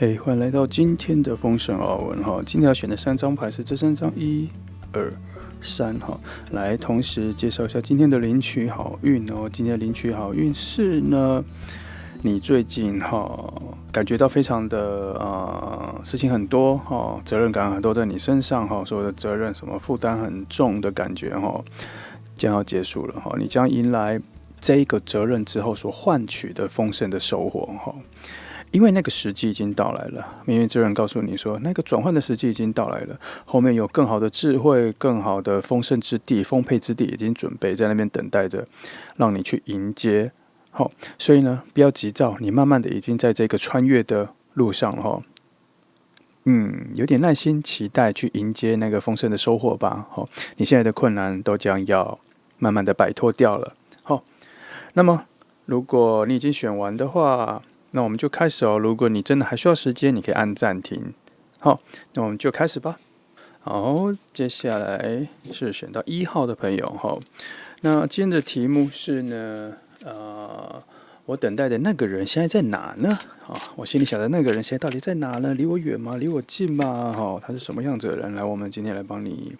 嘿，欢迎来到今天的丰盛奥文哈。今天要选的3张牌是这3张，1、2、3哈。来，同时介绍一下今天的领取好运哦。今天的领取好运是呢，你最近感觉到非常的事情很多责任感很多在你身上所有的责任什么负担很重的感觉将要结束了你将迎来这一个责任之后所换取的丰盛的收获因为那个时机已经到来了，命运之人告诉你说，那个转换的时机已经到来了，后面有更好的智慧、更好的丰盛之地、丰沛之地已经准备在那边等待着，让你去迎接。所以呢，不要急躁，你慢慢的已经在这个穿越的路上了有点耐心，期待去迎接那个丰盛的收获吧。你现在的困难都将要慢慢的摆脱掉了。那么如果你已经选完的话，那我们就开始哦。如果你真的还需要时间，你可以按暂停。好，那我们就开始吧。好，接下来是选到1号的朋友那今天的题目是呢，我等待的那个人现在在哪呢？我心里想的那个人现在到底在哪呢？离我远吗？离我近吗？他是什么样子的人？来，我们今天来帮你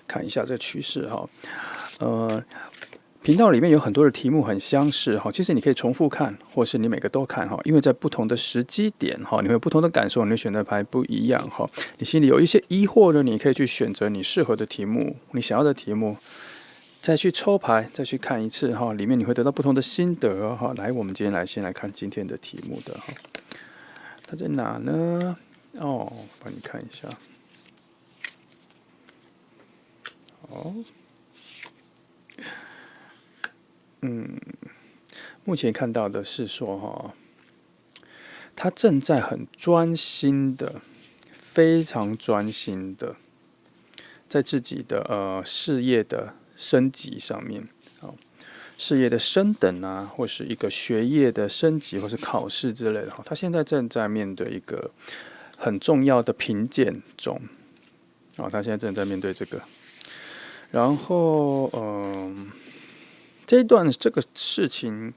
看一下这个趋势频道里面有很多的题目很相似其实你可以重复看，或是你每个都看因为在不同的时机点你会有不同的感受，你会选的牌不一样你心里有一些疑惑呢，你可以去选择你适合的题目，你想要的题目，再去抽牌，再去看一次里面你会得到不同的心得来，我们今天先来看今天的题目的它在哪呢？帮你看一下。目前看到的是说他正在很专心的，非常专心的，在自己的事业的升级上面事业的升等啊，或是一个学业的升级，或是考试之类的他现在正在面对一个很重要的评鉴中他现在正在面对这个，然后这一段这个事情。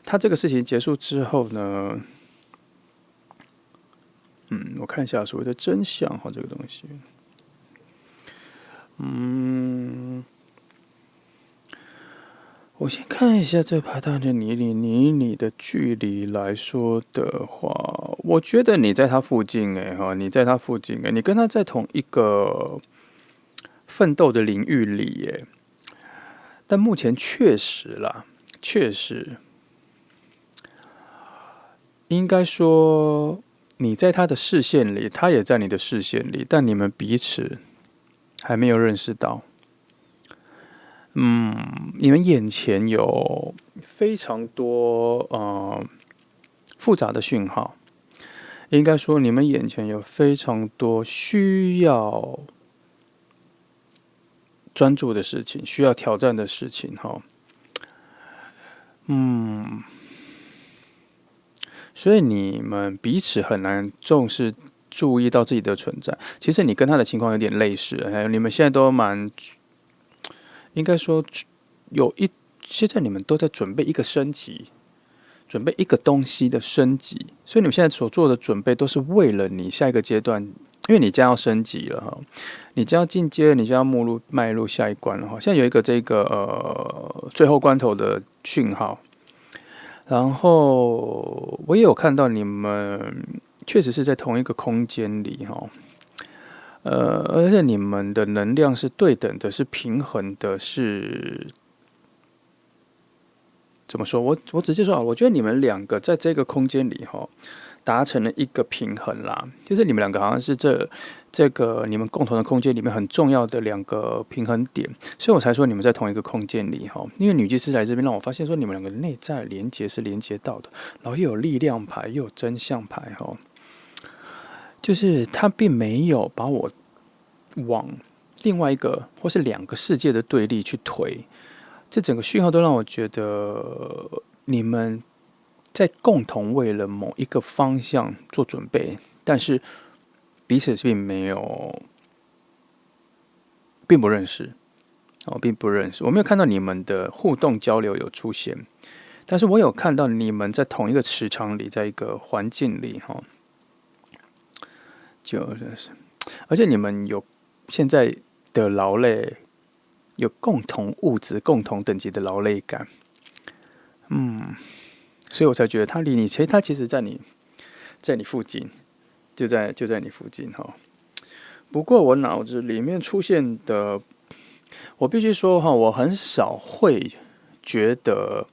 他这个事情结束之后呢，我看一下所谓的真相这个东西，我先看一下这牌大人你的距离来说的话，我觉得你在他附近你在他附近你跟他在同一个奋斗的领域里但目前确实应该说，你在他的视线里，他也在你的视线里，但你们彼此还没有认识到。你们眼前有非常多复杂的讯号，应该说你们眼前有非常多需要专注的事情，需要挑战的事情所以你们彼此很难重视、注意到自己的存在。其实你跟他的情况有点类似，你们现在都应该说现在你们都在准备一个升级，准备一个东西的升级。所以你们现在所做的准备都是为了你下一个阶段，因为你将要升级了你将要进阶，你将要迈入下一关了现在有一个这个最后关头的讯号。然后我也有看到你们确实是在同一个空间里而且你们的能量是对等的，是平衡的，是怎么说？我直接说我觉得你们2个在这个空间里达成了一个平衡啦，就是你们2个好像是这个你们共同的空间里面很重要的2个平衡点，所以我才说你们在同一个空间里因为女祭司来这边让我发现说你们2个内在连结是连接到的，然后又有力量牌又有真相牌就是他并没有把我往另外一个或是2个世界的对立去推，这整个讯号都让我觉得你们在共同为了某一个方向做准备，但是彼此并不认识并不认识。我没有看到你们的互动交流有出现，但是我有看到你们在同一个磁场里，在一个环境里哈，就是，而且你们有现在的劳累，有共同物质、共同等级的劳累感，所以我才觉得他离你，其实他其实在你附近，就在你附近哈。不过我脑子里面出现的，我必须说哈，我很少会觉得。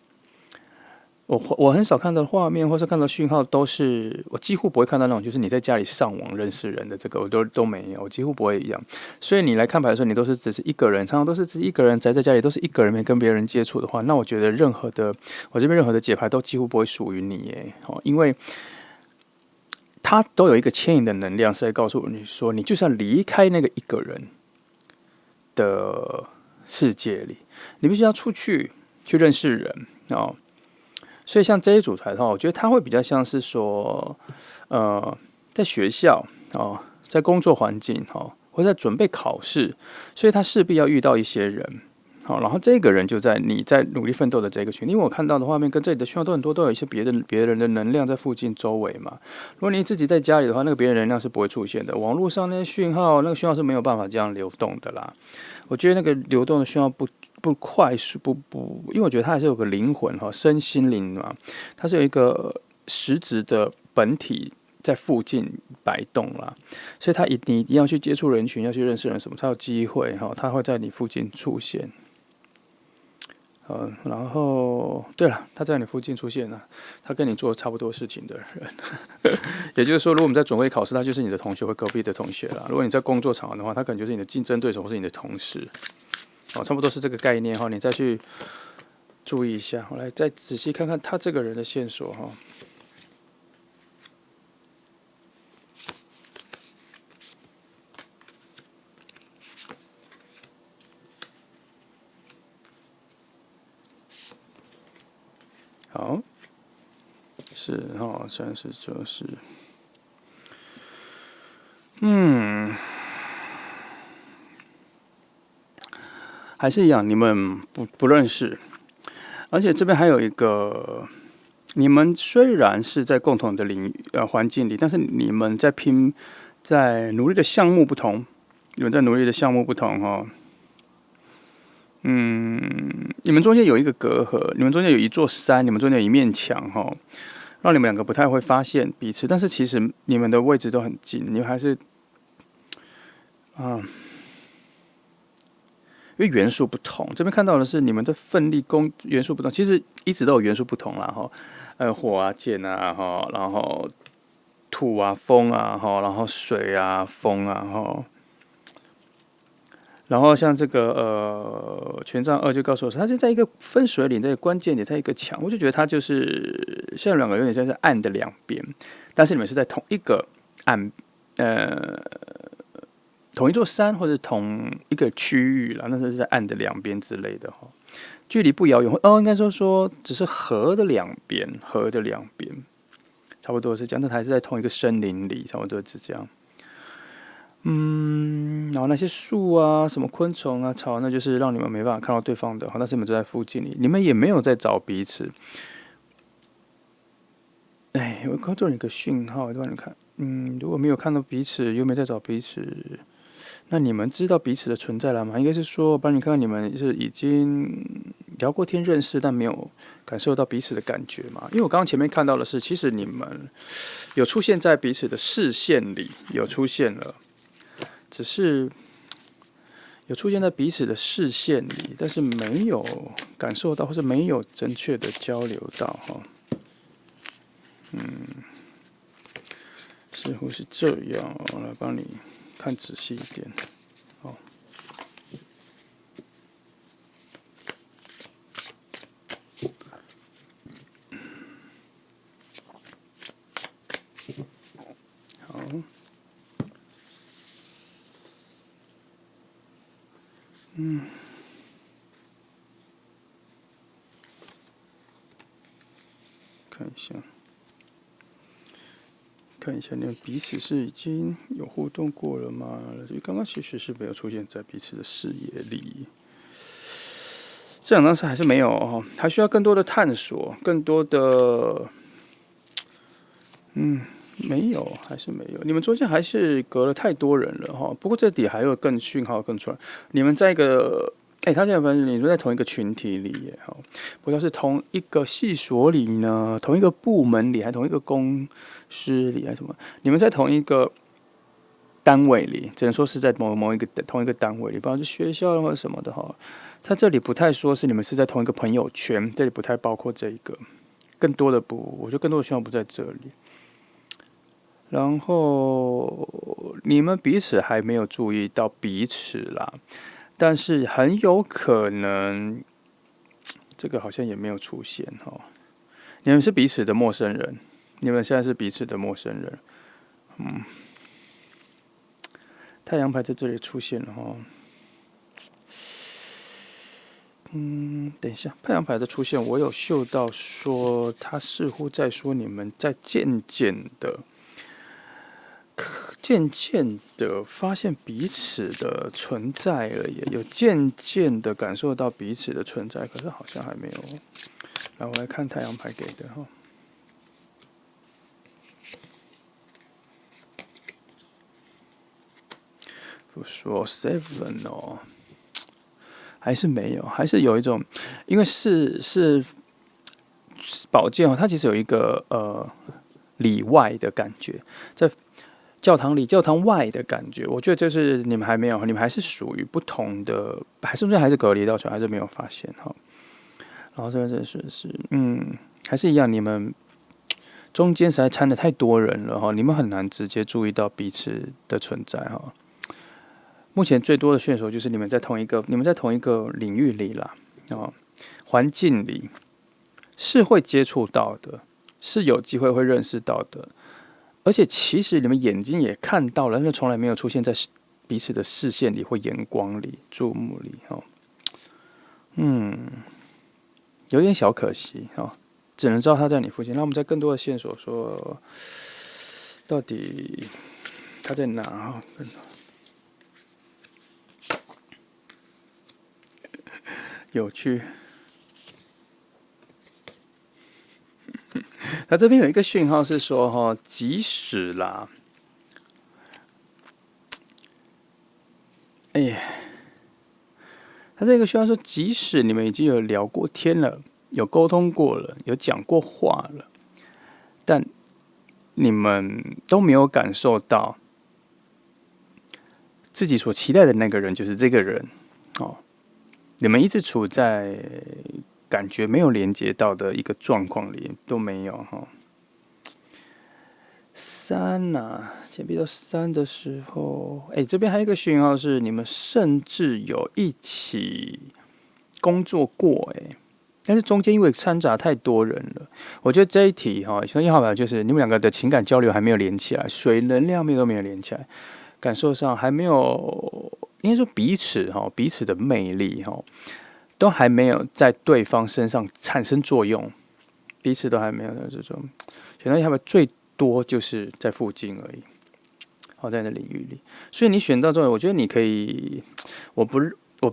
我很少看到画面或是看到讯号，都是我几乎不会看到那种，就是你在家里上网认识人的这个，我都没有，我几乎不会一样。所以你来看牌的时候，你都是只是一个人，常常都是只一个人宅在家里，都是一个人没跟别人接触的话，那我觉得我这边任何的解牌都几乎不会属于你耶，因为它都有一个牵引的能量，是在告诉你说，你就算离开那个一个人的世界里，你必须要出去认识人哦。所以像这一组牌的话，我觉得它会比较像是说，在学校哦，在工作环境哦，或在准备考试，所以他势必要遇到一些人。好，然后这个人就在你在努力奋斗的这个群，因为我看到的画面跟这里的讯号都很多，都有一些别人的能量在附近周围嘛。如果你自己在家里的话，那个别人能量是不会出现的。网络上那些讯号，那个讯号是没有办法这样流动的啦。我觉得那个流动的讯号不快速因为我觉得它还是有个灵魂哈，身心灵嘛，它是有一个实质的本体在附近摆动啦，所以你一定要去接触人群，要去认识人什么才有机会哈，它会在你附近出现。然后对了，他在你附近出现了，他跟你做差不多事情的人，也就是说，如果我们在准备考试，他就是你的同学或隔壁的同学啦。如果你在工作场合的话，他可能就是你的竞争对手或是你的同事。差不多是这个概念哈，你再去注意一下，我来再仔细看看他这个人的线索哈。好，是哈，算是就是，还是一样，你们不认识，而且这边还有一个，你们虽然是在共同的环境里，但是你们在努力的项目不同，你们在努力的项目不同哈。你们中间有一个隔阂，你们中间有一座山，你们中间有一面墙哈，让你们两个不太会发现彼此，但是其实你们的位置都很近，你们还是因为元素不同，这边看到的是你们的奋力元素不同，其实一直都有元素不同啦哈，火啊、剑啊哈，然后土啊、风啊哈，然后水啊、风啊哈。然后像这个权杖2就告诉我说，它是在一个分水岭，在一个关键点，在一个墙，我就觉得它就是像两个有点像是岸的两边，但是你们是在同一个岸，同一座山或者同一个区域啦，那是在岸的两边之类的哈，距离不遥远应该说只是河的两边，差不多是这样，但还是在同一个森林里，差不多是这样。然后那些树啊、什么昆虫啊、草，那就是让你们没办法看到对方的，但是你们就在附近里，你们也没有在找彼此。我告诉你个讯号，让你看，如果没有看到彼此，又没在找彼此，那你们知道彼此的存在了吗？应该是说，帮你看看你们是已经聊过天认识，但没有感受到彼此的感觉嘛？因为我刚刚前面看到的是，其实你们有出现在彼此的视线里，有出现了。只是有出现在彼此的视线里，但是没有感受到，或者没有正确的交流到哈。似乎是这样，我来帮你看仔细一点。好，好。看一下，你们彼此是已经有互动过了吗？刚刚其实是没有出现在彼此的视野里。这两张是还是没有哦，还需要更多的探索，更多的，没有，还是没有。你们中间还是隔了太多人了哈。不过这底还有更讯号更出来，你们在一个，他现在发现你们在同一个群体里耶哈，不知道是同一个系所里呢，同一个部门里，还同一个公司里，还是什么？你们在同一个单位里，只能说是在某一个同一个单位里，不知道是学校或者什么的哈。他这里不太说是你们是在同一个朋友圈，这里不太包括这一个。更多的不，我觉得更多的讯号不在这里。然后你们彼此还没有注意到彼此啦，但是很有可能这个好像也没有出现哈。你们是彼此的陌生人，你们现在是彼此的陌生人。太阳牌在这里出现了哈。等一下，太阳牌的出现，我有嗅到说，他似乎在说你们在渐渐的发现彼此的存在了，也有渐渐的感受到彼此的存在，可是好像还没有。来，我来看太阳牌给的哈。不说 seven 哦。还是没有，还是有一种，因为是宝剑哦，它其实有一个里外的感觉，在教堂里、教堂外的感觉。我觉得这是你们还没有，你们还是属于不同的，还是不是还是隔离到球，还是没有发现哈。然后这个是还是一样，你们中间实在掺的太多人了哈，你们很难直接注意到彼此的存在哈。目前最多的线索就是你们在同一个领域里啦，环境里是会接触到的，是有机会会认识到的，而且其实你们眼睛也看到了，但是从来没有出现在彼此的视线里或眼光里、注目里，有点小可惜只能知道他在你附近。那我们再更多的线索说，到底他在哪？有趣。他这边有一个讯号是说，即使啦，他这个讯号说，即使你们已经有聊过天了，有沟通过了，有讲过话了，但你们都没有感受到自己所期待的那个人就是这个人你们一直处在感觉没有连接到的一个状况里，都没有三呐，前面到三的时候，这边还有一个讯号是你们甚至有一起工作过但是中间因为掺杂太多人了，我觉得这一题像1号牌就是你们两个的情感交流还没有连起来，水能量都没有连起来，感受上还没有。应该说彼此的魅力都还没有在对方身上产生作用，彼此都还没有这种。选到1号牌最多就是在附近而已，在那领域里。所以你选到这种，我觉得你可以，我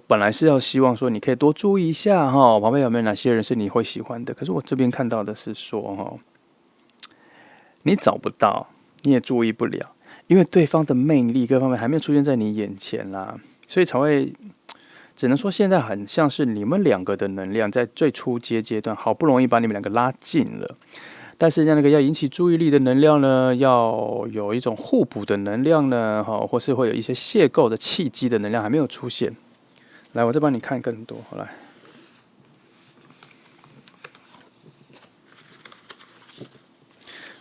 本来是要希望说你可以多注意一下旁边有没有哪些人是你会喜欢的。可是我这边看到的是说你找不到，你也注意不了。因为对方的魅力各方面还没有出现在你眼前啦，所以才会只能说现在很像是你们两个的能量在最初阶段好不容易把你们两个拉近了，但是那个要引起注意力的能量呢，要有一种互补的能量呢，或是会有一些邂逅的契机的能量还没有出现。来，我再帮你看更多，来。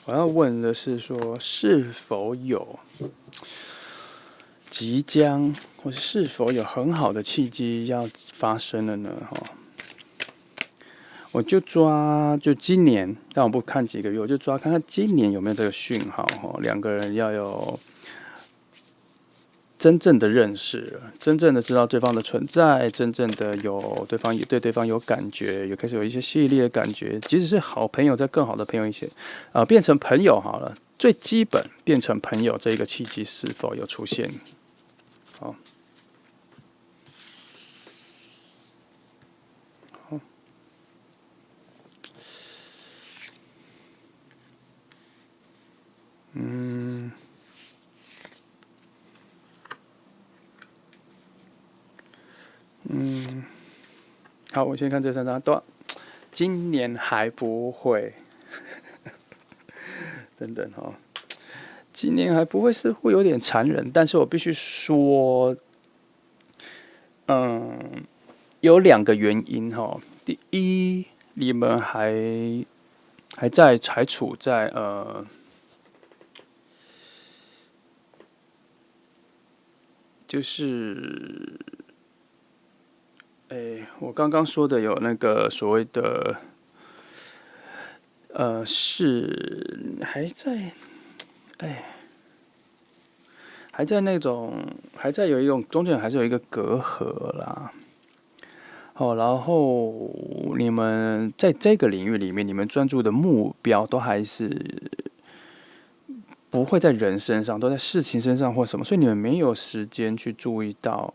我要问的是说，是否有即将，或是否有很好的契机要发生了呢？我就抓今年，但我不看几个月，我就抓看看今年有没有这个讯号两个人要有真正的认识，真正的知道对方的存在，真正的有对方也对对方有感觉，有开始有一些吸引力的感觉，即使是好朋友，在更好的朋友一些，变成朋友好了，最基本变成朋友这一个契机是否有出现？好，我先看这3张，今年还不会，等等哈，今年还不会似乎有点残忍，但是我必须说，有2个原因哈。第一，你们还处在就是我刚刚说的有那个所谓的是还在那种还在有一种中间还是有一个隔阂啦。然后你们在这个领域里面，你们专注的目标都还是不会在人身上，都在事情身上或什么，所以你们没有时间去注意到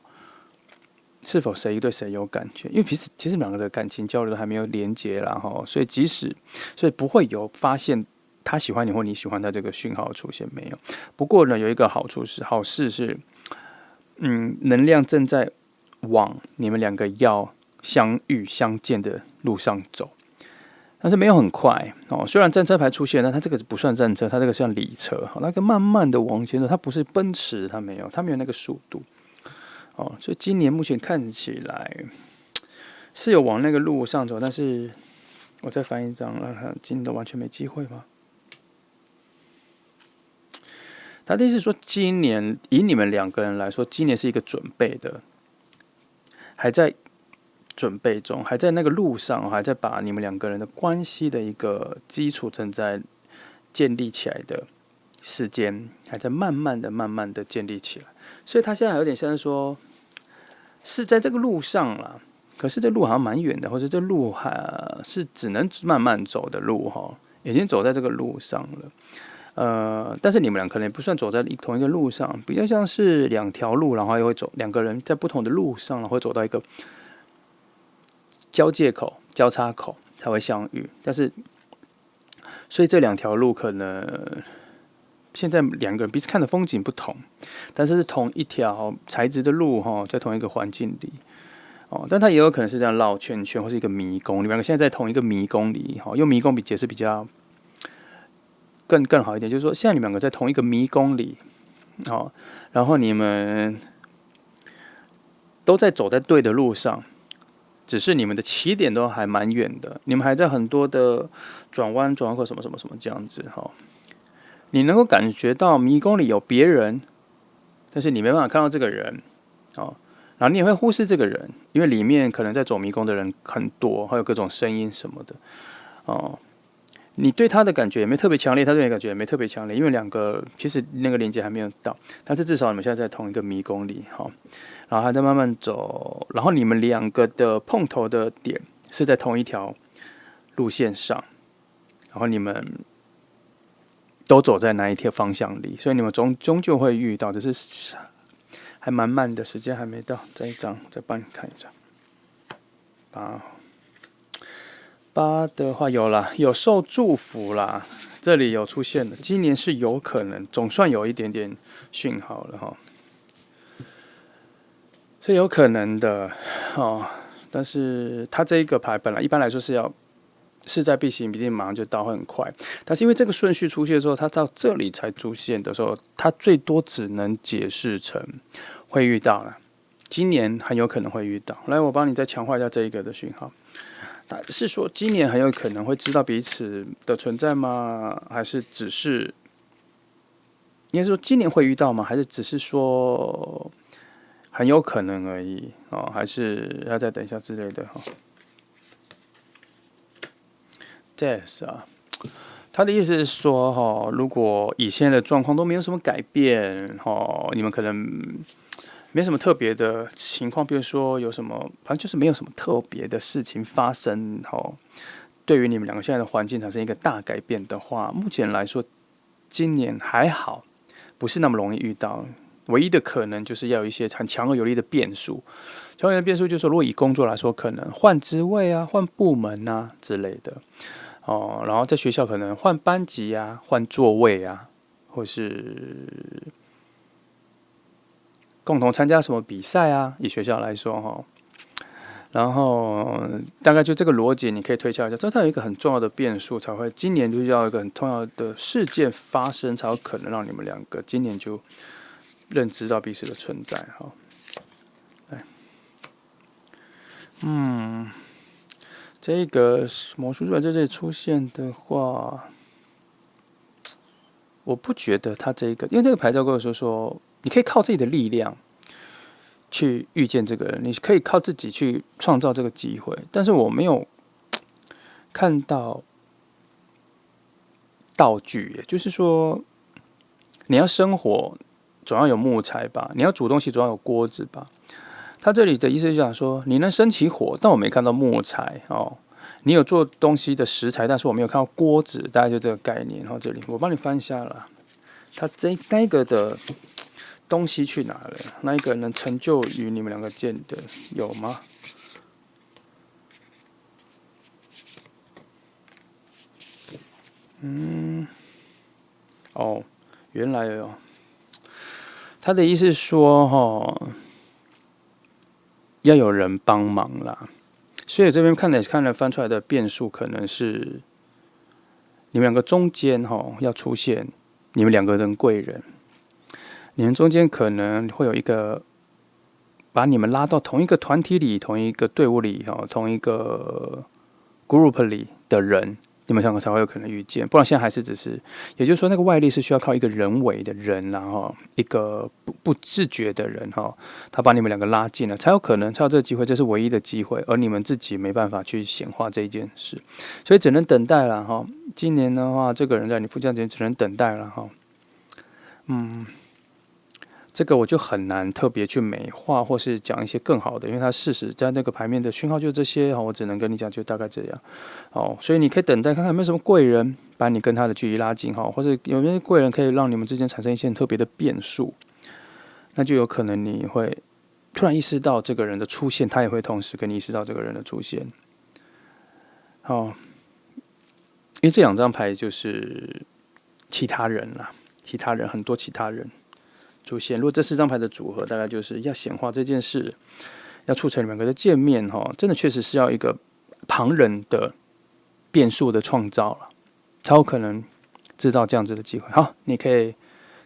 是否谁对谁有感觉，因为其实2个的感情交流都还没有连接啦，所以不会有发现他喜欢你或你喜欢他这个讯号出现没有。不过呢，有一个好事是，能量正在往你们2个要相遇相见的路上走，但是没有很快虽然战车牌出现，但它这个不算战车，它这个像礼车，那个慢慢的往前走，它不是奔驰，它没有那个速度所以今年目前看起来是有往那个路上走，但是我再翻一张，让他今年都完全没机会吗？他的意思是说，今年以你们2个人来说，今年是一个准备的，还在准备中，还在那个路上，还在把你们2个人的关系的一个基础正在建立起来的时间，还在慢慢的建立起来。所以他现在有点像是说，是在这个路上啦，可是这路好像蛮远的，或者这路是只能慢慢走的路已经走在这个路上了。但是你们俩可能也不算走在同一个路上，比较像是2条路，然后又会走2个人在不同的路上，然后会走到一个交界口、交叉口才会相遇。但是，所以这2条路可能现在2个人彼此看的风景不同，但是同一条材质的路在同一个环境里但它也有可能是这样绕圈圈，或是一个迷宫。你们2个现在在同一个迷宫里用迷宫比解释比较更好一点，就是说现在你们2个在同一个迷宫里然后你们都在走在对的路上，只是你们的起点都还蛮远的，你们还在很多的转弯或什么什么什么这样子你能够感觉到迷宫里有别人，但是你没办法看到这个人然后你也会忽视这个人，因为里面可能在走迷宫的人很多，还有各种声音什么的你对他的感觉也没特别强烈，他对你的感觉也没特别强烈，因为2个其实那个连接还没有到，但是至少你们现在在同一个迷宫里然后还在慢慢走，然后你们2个的碰头的点是在同一条路线上，然后你们都走在那一条方向里，所以你们终究会遇到，只是还蛮慢的，时间还没到。这一张再帮你看一下。8的话有啦，有受祝福啦，这里有出现的，今年是有可能，总算有一点点讯号了是有可能的但是它这一个牌本来一般来说是要势在必行，一定马上就到，会很快。但是因为这个顺序出现的时候，它到这里才出现的时候，它最多只能解释成会遇到了，今年很有可能会遇到。来，我帮你再强化一下这一个的讯号。是说今年很有可能会知道彼此的存在吗？还是只是应该说今年会遇到吗？还是只是说很有可能而已还是要再等一下之类的这是他的意思是说如果以现在的状况都没有什么改变你们可能没什么特别的情况，比如说有什么，反正就是没有什么特别的事情发生对于你们2个现在的环境产生一个大改变的话，目前来说今年还好，不是那么容易遇到。唯一的可能就是要有一些很强而有力的变数。强而有力的变数就是说，如果以工作来说，可能换职位啊、换部门啊之类的然后在学校可能换班级啊、换座位啊，或是共同参加什么比赛啊？以学校来说哈，然后大概就这个逻辑，你可以推敲一下。这它有一个很重要的变数，才会今年就要一个很重要的事件发生，才有可能让你们两个今年就认知到彼此的存在哈。这个魔术在这里出现的话，我不觉得他这个，因为这个牌教跟我说，你可以靠自己的力量去遇见这个人，你可以靠自己去创造这个机会，但是我没有看到道具，也就是说，你要生火总要有木材吧，你要煮东西总要有锅子吧。他这里的意思是讲说，你能生起火，但我没看到木材哦。你有做东西的食材，但是我没有看到锅子，大概就这个概念。然后这里我帮你翻一下了，他那个的东西去哪了？那一个能成就于你们两个见的有吗？原来有。他的意思是说，要有人帮忙啦。所以这边看了翻出来的变数，可能是你们两个中间要出现你们两个人贵人，你们中间可能会有一个把你们拉到同一个团体里、同一个队伍里、同一个 group 里的人，你们两个才会有可能遇见。不然现在还是只是，也就是说，那个外力是需要靠一个人为的人，然后一个不自觉的人他把你们两个拉近了，才有可能才有这个机会，这是唯一的机会，而你们自己没办法去显化这一件事，所以只能等待了今年的话，这个人在你附近只能等待了这个我就很难特别去美化，或是讲一些更好的，因为它事实在那个牌面的讯号就这些我只能跟你讲，就大概这样所以你可以等待看看有没有什么贵人把你跟他的距离拉近或者有没有贵人可以让你们之间产生一些很特别的变数，那就有可能你会突然意识到这个人的出现，他也会同时跟你意识到这个人的出现。因为这两张牌就是其他人啦，其他人很多其他人出现。如果这4张牌的组合，大概就是要显化这件事，要促成你们两个的见面真的确实是要一个旁人的变数的创造了，才有可能制造这样子的机会。好，你可以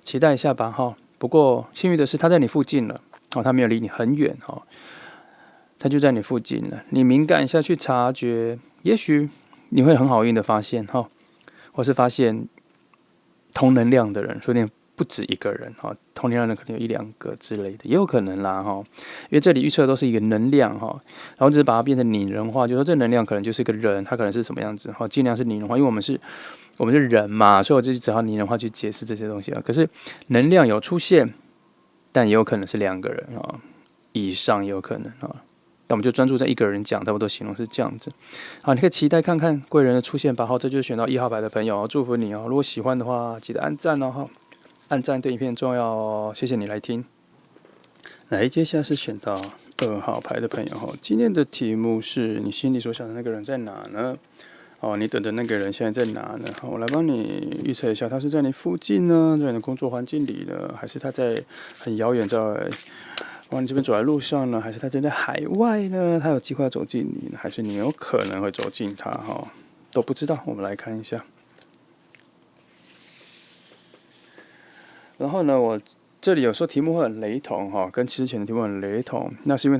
期待一下吧不过幸运的是，他在你附近了他没有离你很远他就在你附近了。你敏感一下去察觉，也许你会很好运的发现或是发现同能量的人，说不定不止一个人同能量的人可能有1-2个之类的，也有可能啦因为这里预测都是一个能量然后只是把它变成拟人化，就是说这能量可能就是一个人，他可能是什么样子尽量是拟人化，因为我们是人嘛，所以我就只好拟人化去解释这些东西可是能量有出现，但也有可能是2个人以上也有可能那我们就专注在一个人讲，差不多形容是这样子。好，你可以期待看看贵人的出现吧。这就是选到1号牌的朋友祝福你如果喜欢的话，记得按赞按赞对影片重要谢谢你来听。来，接下来是选到2号牌的朋友今天的题目是你心里所想的那个人在哪呢？你等的那个人现在在哪呢？我来帮你预测一下，他是在你附近呢，在你的工作环境里呢，还是他在很遥远，在往你这边走在路上呢，还是他正在海外呢？他有机会要走近你呢，还是你有可能会走近他都不知道。我们来看一下。然后呢，我这里有时候题目会很雷同跟之前的题目很雷同，那是因为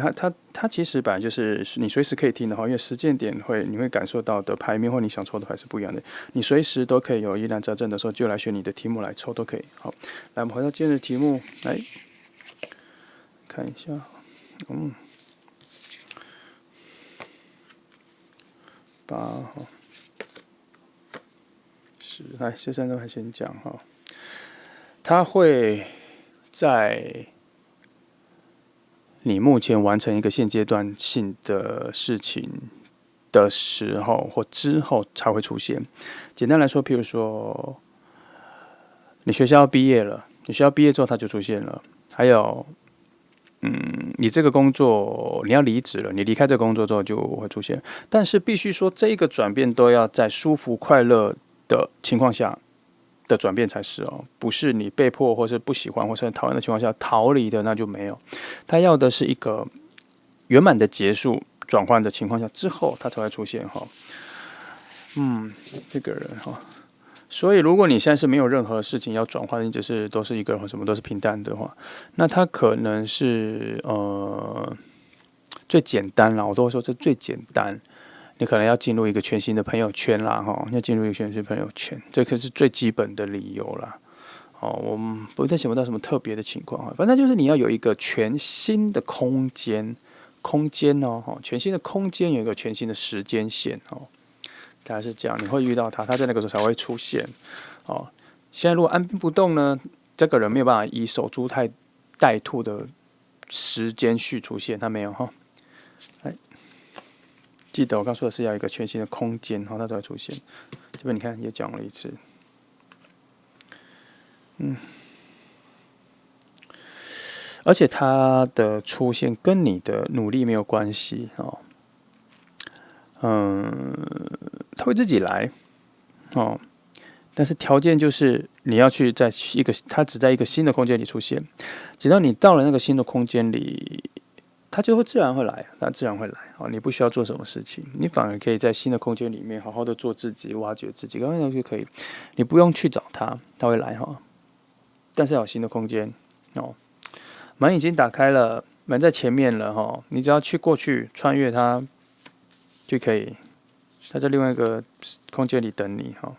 它其实本来就是你随时可以听的因为时间点你会感受到的牌面或你想抽的牌是不一样的，你随时都可以有疑难杂症的时候就来选你的题目来抽都可以。好，来我们回到今天的题目来看一下810来这3张牌先讲他会在你目前完成一个现阶段性的事情的时候或之后才会出现。简单来说，譬如说你学校毕业了，你学校毕业之后它就出现了。还有你这个工作你要离职了，你离开这个工作之后就会出现。但是必须说这一个转变都要在舒服快乐的情况下的转变才是哦，不是你被迫或是不喜欢或是很讨厌的情况下逃离的，那就没有。他要的是一个圆满的结束、转换的情况下之后，他才会出现哈。这个人哈，所以如果你现在是没有任何事情要转换，你只是都是一个人，什么都是平淡的话，那他可能是最简单啦，我都会说这最简单。你可能要进入一个全新的朋友圈啦，哈，要进入一个全新的朋友圈，这可是最基本的理由啦。我们不太想不到什么特别的情况，反正就是你要有一个全新的空间哦，全新的空间有一个全新的时间线哦。大概是这样，你会遇到他，他在那个时候才会出现。现在如果按兵不动呢，这个人没有办法以守株待兔的时间序出现，他没有哈。记得我刚说的是要一个全新的空间，他才会出现。这边你看也讲了一次，而且他的出现跟你的努力没有关系哦。他会自己来哦，但是条件就是你要去在一个，他只在一个新的空间里出现。直到你到了那个新的空间里，他就会自然会来，他自然会来哦。你不需要做什么事情，你反而可以在新的空间里面好好的做自己，挖掘自己，刚刚就可以。你不用去找他，他会来哈。但是要有新的空间哦，门已经打开了，门在前面了哈，你只要去过去穿越它就可以。他在另外一个空间里等你哈。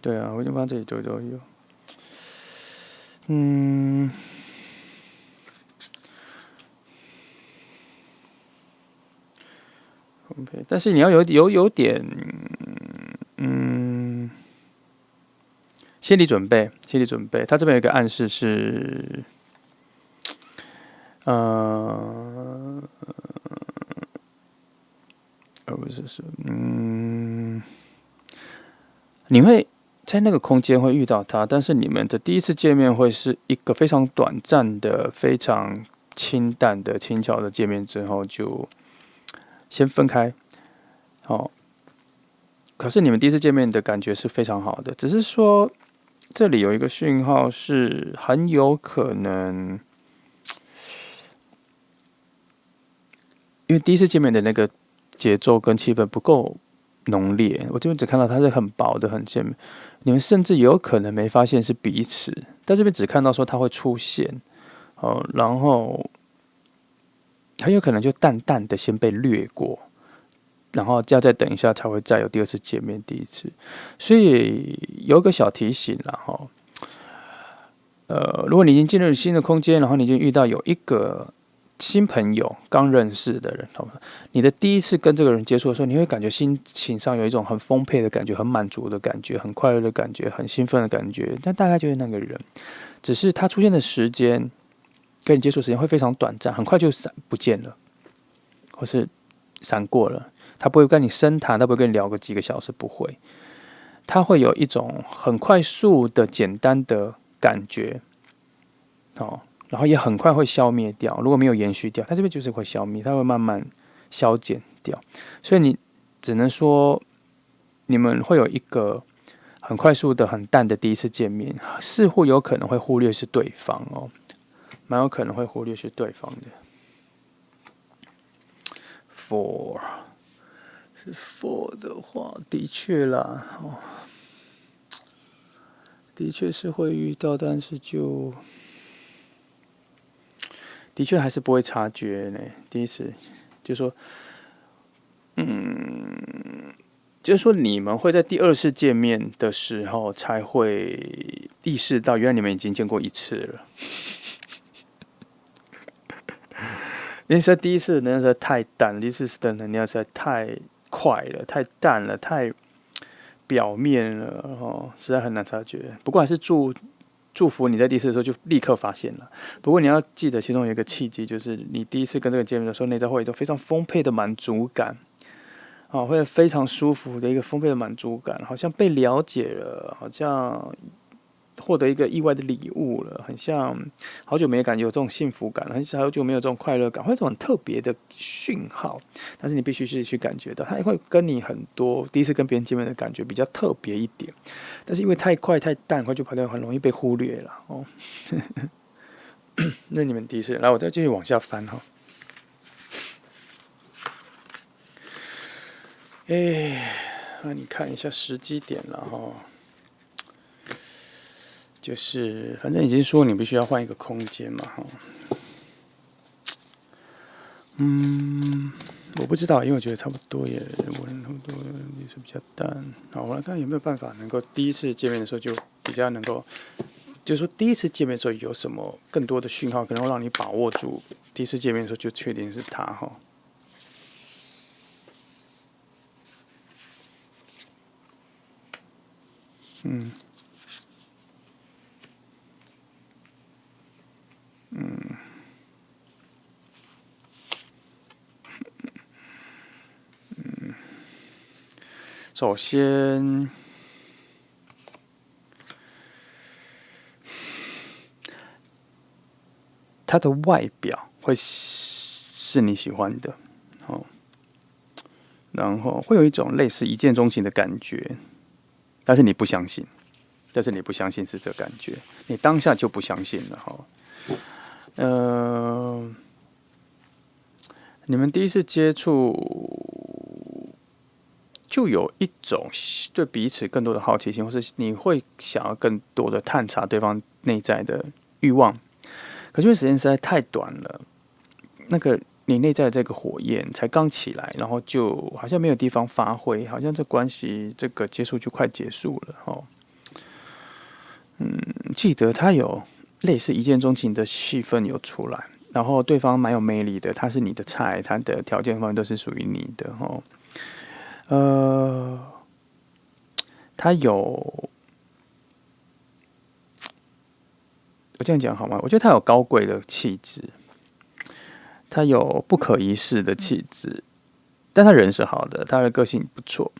对啊，我已经把这里都有。但是你要有点心理准备。他这边有一个暗示是，不是你会在那个空间会遇到他，但是你们的第一次见面会是一个非常短暂的、非常清淡的、轻巧的见面之后就先分开。可是你们第一次见面的感觉是非常好的，只是说这里有一个讯号是很有可能，因为第一次见面的那个节奏跟气氛不够浓烈，我这边只看到它是很薄的、很见面，你们甚至有可能没发现是彼此，在这边只看到说它会出现，然后很有可能就淡淡的先被略过，然后要再等一下才会再有第二次见面，第一次，所以有个小提醒啦哈，如果你已经进入新的空间，然后你已经遇到有一个新朋友刚认识的人，你的第一次跟这个人接触的时候，你会感觉心情上有一种很丰沛的感觉，很满足的感觉，很快乐的感觉，很兴奋的感觉。那大概就是那个人，只是他出现的时间跟你接触的时间会非常短暂，很快就不见了，或是闪过了。他不会跟你深谈，他不会跟你聊个几个小时，不会。他会有一种很快速的、简单的感觉，然后也很快会消灭掉。如果没有延续掉，它这边就是会消灭，它会慢慢消减掉。所以你只能说，你们会有一个很快速的、很淡的第一次见面，似乎有可能会忽略是对方哦，蛮有可能会忽略是对方的。For 的话，的确啦，的确是会遇到，但是的确还是不会察觉呢。第一次就说，就是说你们会在第二次见面的时候才会意识到，原来你们已经见过一次了。因为实在第一次能量实在太淡，第一次的能量实在太快了、太淡了、太表面了，实在很难察觉。不过还是祝福你在第一次的时候就立刻发现了。不过你要记得，其中有一个契机，就是你第一次跟这个见面的时候，内在会有一种非常丰沛的满足感，会非常舒服的一个丰沛的满足感，好像被了解了，好像获得一个意外的礼物了，很像好久没有这种幸福感，好久没有这种快乐感，会有一种很特别的讯号。但是你必须是去感觉到，它会跟你很多第一次跟别人见面的感觉比较特别一点。但是因为太快太淡，快就跑掉，很容易被忽略了哦。那你们第一次，来，我再继续往下翻哈。那你看一下时机点了哈。就是反正已经说你必须要换一个空间嘛，哈，我不知道，因为我觉得差不多也文差不多也是比较淡。好，我来看有没有办法能够第一次见面的时候就比较能够，就是说第一次见面的时候有什么更多的讯号，可能会让你把握住第一次见面的时候就确定是他哈。首先，他的外表会是你喜欢的，哦，然后会有一种类似一见钟情的感觉，但是你不相信，是这个感觉，你当下就不相信了哈。你们第一次接触，就有一种对彼此更多的好奇心，或是你会想要更多的探查对方内在的欲望。可是因为时间实在太短了，那个你内在的这个火焰才刚起来，然后就好像没有地方发挥，好像这关系这个接触就快结束了哦。记得他有类似一见钟情的气氛有出来，然后对方蛮有魅力的，他是你的菜，他的条件方面都是属于你的哦。他有，我这样讲好吗？我觉得他有高贵的气质，他有不可一世的气质，但他人是好的，他的个性不错，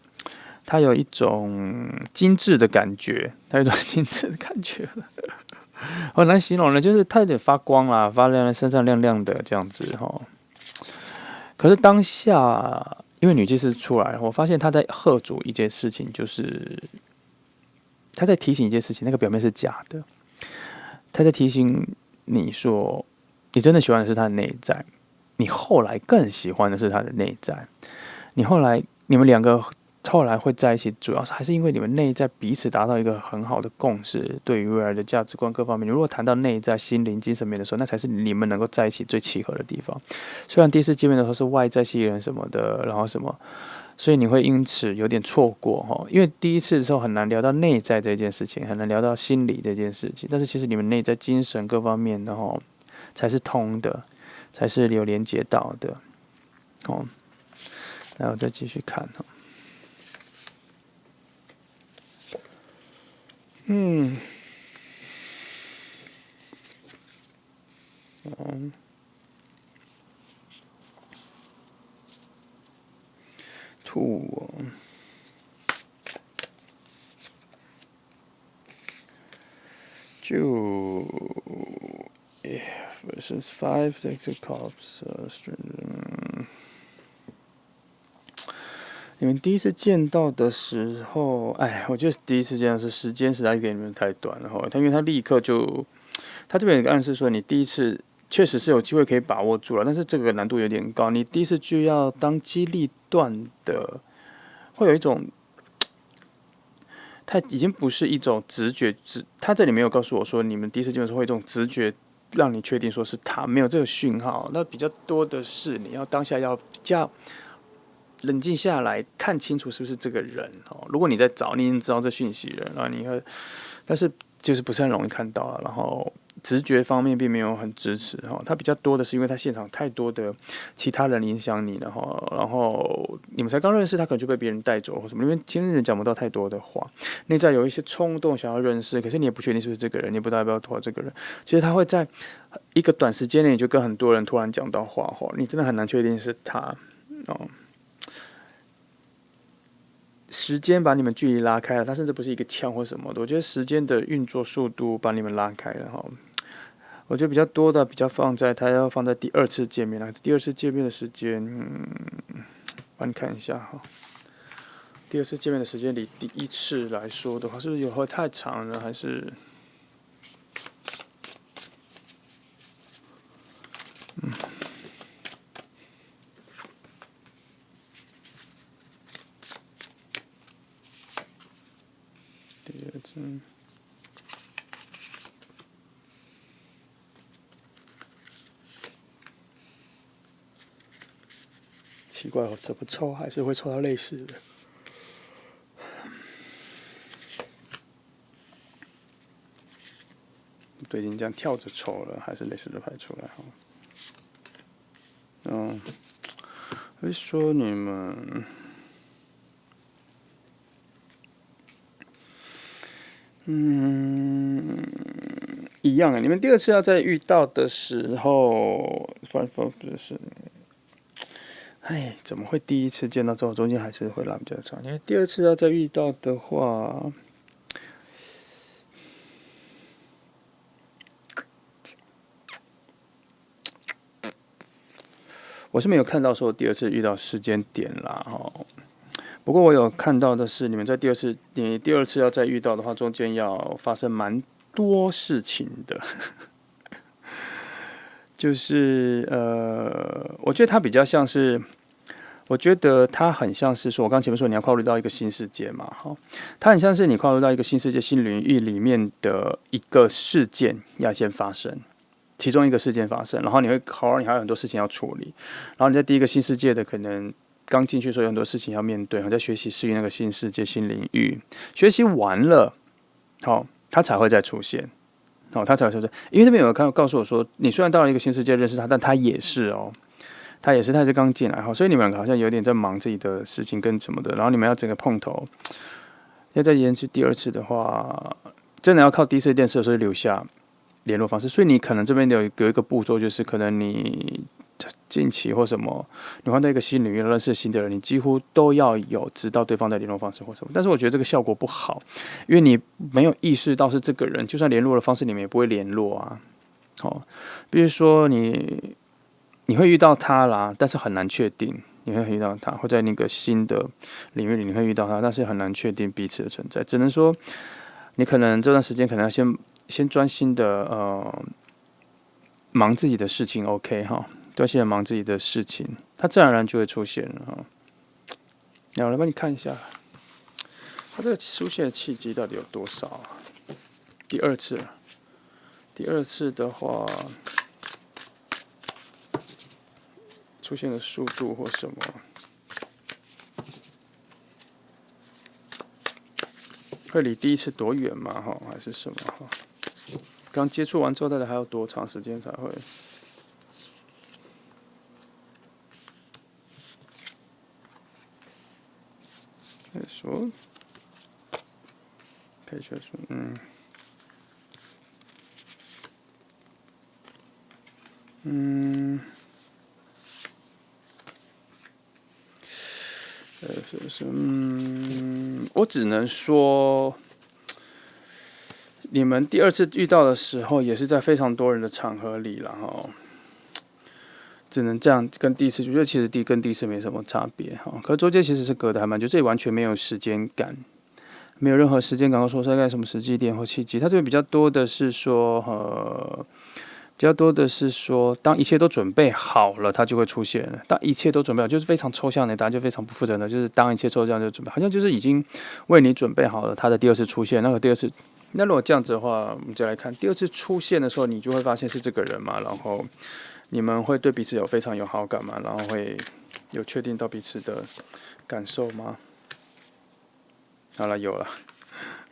他有一种精致的感觉，很难形容的，就是他有点发光啦，发亮，身上亮亮的这样子哈。可是当下，因为女祭司出来，我发现他在喝阻一件事情，就是他在提醒一件事情，那个表面是假的，他在提醒你说，你真的喜欢的是他的内在，你后来更喜欢的是他的内在，你们两个后来会在一起，主要是还是因为你们内在彼此达到一个很好的共识，对于未来的价值观各方面。你如果谈到内在、心灵、精神面的时候，那才是你们能够在一起最契合的地方。虽然第一次见面的时候是外在吸引人什么的，然后什么，所以你会因此有点错过哈，因为第一次的时候很难聊到内在这件事情，很难聊到心理这件事情。但是其实你们内在、精神各方面，然后才是通的，才是有连接到的。哦，然后再继续看哈。Two就 versus five six of cups，你们第一次见到的时候，我觉得第一次见到是时间实在给你们太短了哈。因为他立刻就，他这边有个暗示说，你第一次确实是有机会可以把握住了，但是这个难度有点高。你第一次就要当机立断的，会有一种，它已经不是一种直觉，他这里没有告诉我说，你们第一次见的时候会有一种直觉让你确定说是他，没有这个讯号。那比较多的是你要当下要比较冷静下来，看清楚是不是这个人哦。如果你在找，你已经知道这讯息了，然后你会，但是就是不是很容易看到了。然后直觉方面并没有很支持哈，它比较多的是因为他现场太多的其他人影响你了哈。然后你们才刚认识，他可能就被别人带走或什么，因为听人讲不到太多的话，内在有一些冲动想要认识，可是你也不确定是不是这个人，你也不知道要不要拖这个人。其实他会在一个短时间内就跟很多人突然讲到话，你真的很难确定是他哦。时间把你们距离拉开了，它甚至不是一个枪或什么的。我觉得时间的运作速度把你们拉开了哈。我觉得比较多的比较放在它要放在第二次见面了。第二次见面的时间，帮你看一下哈。第二次见面的时间离第一次来说的话，是不是有会太长了？还是第二次。奇怪，我怎么抽还是会抽到类似的。对，已经这样跳着抽了，还是类似的牌出来哈。会说你们，一样啊。你们第二次要再遇到的时候，不是。哎，怎么会第一次见到之后，中间还是会拉比较长？因为第二次要再遇到的话，我是没有看到说第二次遇到时间点啦，不过我有看到的是，你们在你第二次要再遇到的话，中间要发生蛮多事情的。就是我觉得它比较像是。我觉得它很像是说，我刚前面说你要跨入到一个新世界嘛，它很像是你跨入到一个新世界、新领域里面的一个事件要先发生，其中一个事件发生，然后你还有很多事情要处理，然后你在第一个新世界的可能刚进去的时候有很多事情要面对，在学习适应那个新世界、新领域，学习完了，它才会再出现。它才会出现，因为这边有人告诉我说，你虽然到了一个新世界认识它，但它也是他也是刚进来所以你们好像有点在忙自己的事情跟什么的，然后你们要整个碰头，要再延迟第二次的话，真的要靠第一次认识的时候留下联络方式。所以你可能这边有一个步骤，就是可能你近期或什么，你换到一个新领域认识新的人，你几乎都要有知道对方的联络方式或什么。但是我觉得这个效果不好，因为你没有意识到是这个人，就算联络的方式你们也不会联络啊。比如说你会遇到他啦，但是很难确定你会遇到他，或在那个新的领域里你会遇到他，但是很难确定彼此的存在。只能说，你可能这段时间可能要先专心的忙自己的事情 ，OK 专心的忙自己的事情，它自然而然就会出现了我来帮你看一下，它这个出现的契机到底有多少啊？第二次的话。出现的速度或什么，会离第一次多远嘛？还是什么？刚接触完之后，大概还要多长时间才会？说，可以说，我只能说，你们第二次遇到的时候，也是在非常多人的场合里了只能这样跟第一次，我觉得其实跟第一次没什么差别可是中间其实是隔得还蛮久，这里完全没有时间感，没有任何时间感，说在什么时机点或契机。它这边比较多的是说，当一切都准备好了，它就会出现了。当一切都准备好，就是非常抽象的答案，就非常不负责任的，就是当一切抽象就准备，好像就是已经为你准备好了它的第二次出现。那个第二次，那如果这样子的话，我们再来看第二次出现的时候，你就会发现是这个人嘛，然后你们会对彼此非常有好感嘛，然后会有确定到彼此的感受吗？好了，有了，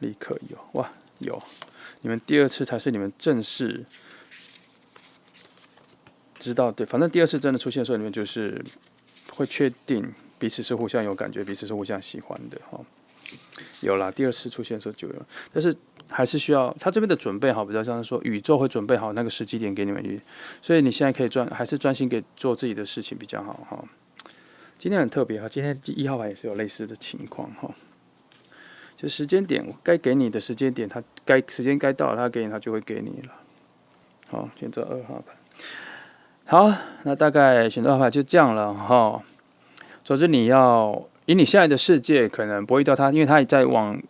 立刻有哇，有！你们第二次才是你们正式知道对，反正第二次真的出现的时候，你们就是会确定彼此是互相有感觉，彼此是互相喜欢的有啦，第二次出现的时候就有，但是还是需要他这边的准备好，比较像是说宇宙会准备好那个时机点给你们，所以你现在可以还是专心给做自己的事情比较好今天很特别今天1号牌也是有类似的情况就时间点该给你的时间点，他时间该到了，他给你，他就会给你了。好，选择2号牌。好，那大概选择2号牌就这样了哈。总之你要以你现在的世界可能不会遇到他，因为他也在往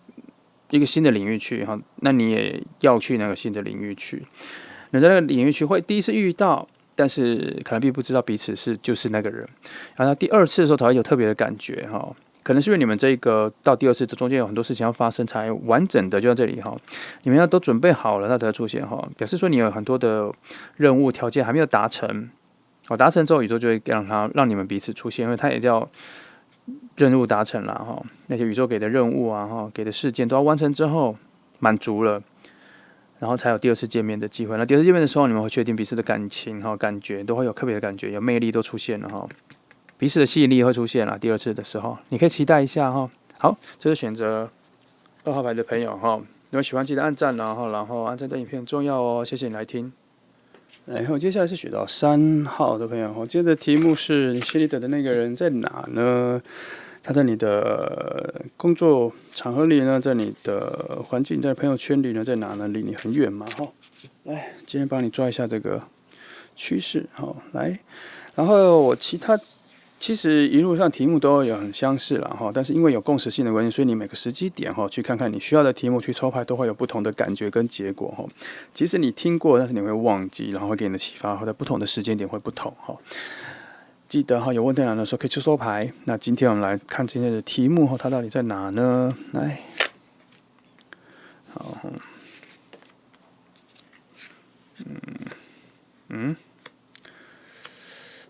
一个新的领域去哈，那你也要去那个新的领域去。你在那个领域去会第一次遇到，但是可能并不知道彼此就是那个人。然后第2次的时候才会有特别的感觉哈。可能是因为你们这个到第2次的中间有很多事情要发生，才完整的就在这里哈。你们要都准备好了，它才会出现哈。表示说你有很多的任务条件还没有达成，达成之后宇宙就会让你们彼此出现，因为它也叫任务达成了哈。那些宇宙给的任务啊哈，给的事件都要完成之后满足了，然后才有第2次见面的机会。那第2次见面的时候，你们会确定彼此的感情哈，感觉都会有特别的感觉，有魅力都出现了哈。彼此的吸引力会出现了，第2次的时候，你可以期待一下哈。好，这是选择2号牌的朋友哈，如果喜欢记得按赞然后按赞对影片很重要哦，谢谢你来听。然后接下来是选到3号的朋友，今天的题目是你心里等的那个人在哪呢？他在你的工作场合里呢，在你的环境，在朋友圈里呢，在哪呢？离你很远嘛哈。来，今天帮你抓一下这个趋势哈，来，然后其实一路上题目都有很相似了哈，但是因为有共识性的关系，所以你每个时机点哈，去看看你需要的题目去抽牌，都会有不同的感觉跟结果哈。即使你听过，但是你会忘记，然后会给你的启发，或者不同的时间点会不同哈。记得哈，有问题来的时候可以去收牌。那今天我们来看今天的题目哈，它到底在哪呢？来，好，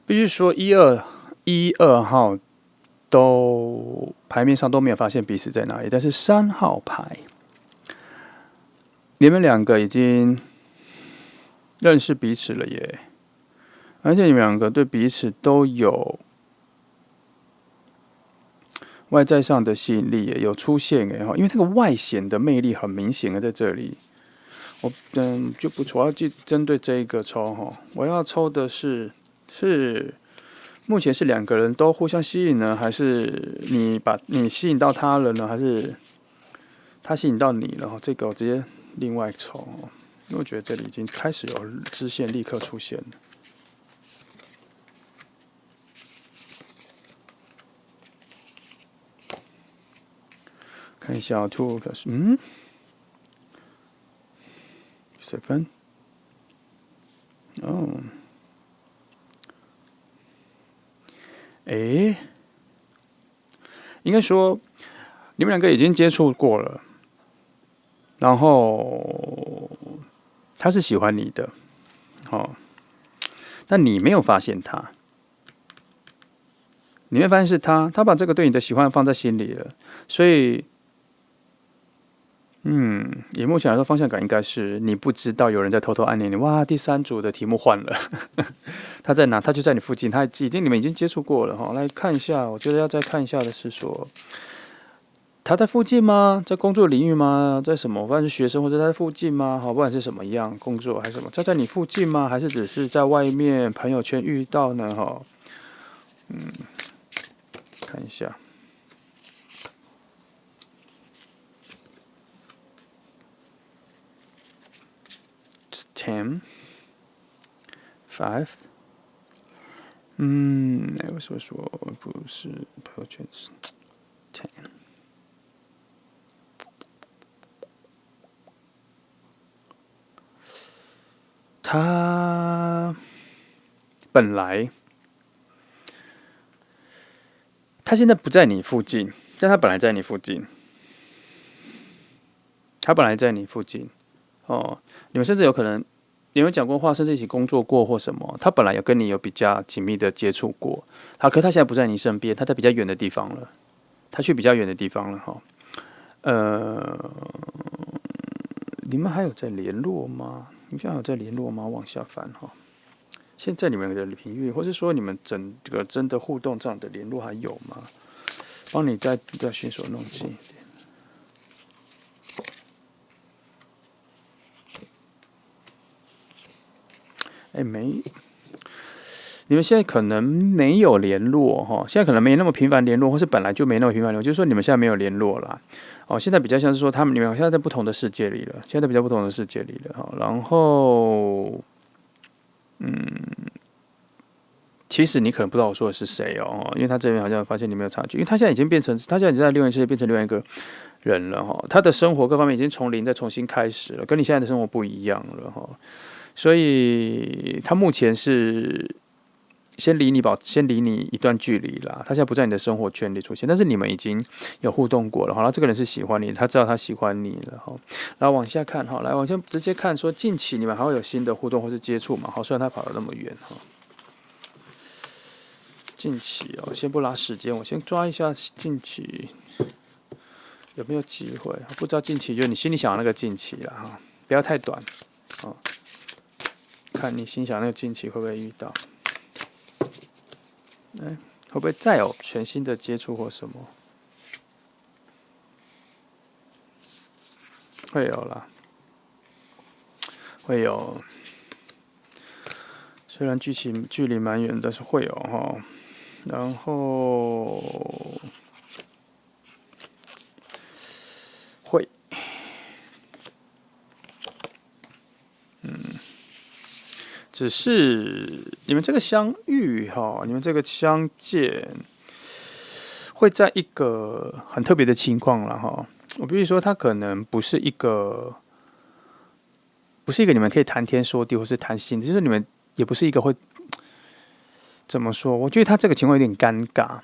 必须说1、2号都牌面上都没有发现彼此在哪里，但是3号牌，你们2个已经认识彼此了耶，而且你们2个对彼此都有外在上的吸引力也有出现耶，因为那个外显的魅力很明显的在这里。就不错，我要针对这一个抽哈，我要抽的是目前是2个人都互相吸引呢，还是你吸引到他了呢，还是他吸引到你了？这个我直接另外抽，因为我觉得这里已经开始有支线立刻出现了。看一下2可是7哦。应该说你们2个已经接触过了，然后他是喜欢你的，但你没有发现他，你会发现是他把这个对你的喜欢放在心里了，所以以目前来说，方向感应该是你不知道有人在偷偷暗恋你。哇，第3组的题目换了，他在哪？他就在你附近，你们已经接触过了哈。来看一下，我觉得要再看一下的是说，他在附近吗？在工作领域吗？在什么？不管是学生或者在附近吗？好，不管是什么样工作还是什么，在你附近吗？还是只是在外面朋友圈遇到呢？哈，看一下。10, 5，我说不是朋友圈是10。他本来，他现在不在你附近，但他本来在你附近。你们甚至有可能，你们讲过话，甚至一起工作过或什么。他本来有跟你有比较紧密的接触过，可他现在不在你身边，他在比较远的地方了，他去比较远的地方了哈。你们还有在联络吗？你们现在有在联络吗？往下翻哈。现在你们的频率，或是说你们整个真的互动这样的联络还有吗？帮你再顺手弄近一点。没，你们现在可能没有联络哈，现在可能没那么频繁联络，或是本来就没那么频繁联络，就是说你们现在没有联络啦。哦，现在比较像是说你们现在在不同的世界里了，现在在比较不同的世界里了哈。然后，其实你可能不知道我说的是谁哦，因为他这边好像发现你没有察觉，因为他现在已经变成，他现在已经在另外一个世界变成另外一个人了哈。他的生活各方面已经从零再重新开始了，跟你现在的生活不一样了哈。所以他目前是先离你一段距离啦。他现在不在你的生活圈里出现，但是你们已经有互动过了哈。然后这个人是喜欢你，他知道他喜欢你了哈。然后往下看哈，来往下直接看说近期你们还会有新的互动或是接触嘛？好，虽然他跑了那么远哈。近期哦，先不拉时间，我先抓一下近期有没有机会。不知道近期就是你心里想的那个近期啦哈，不要太短哦。看你心想那个近期会不会遇到？会不会再有全新的接触或什么？会有啦，会有。虽然距离蛮远，但是会有哈。然后会，只是你们这个相遇哈，你们这个相见，会在一个很特别的情况了哈。我比如说，它可能不是一个你们可以谈天说地或是谈心，就是你们也不是一个会怎么说？我觉得他这个情况有点尴尬。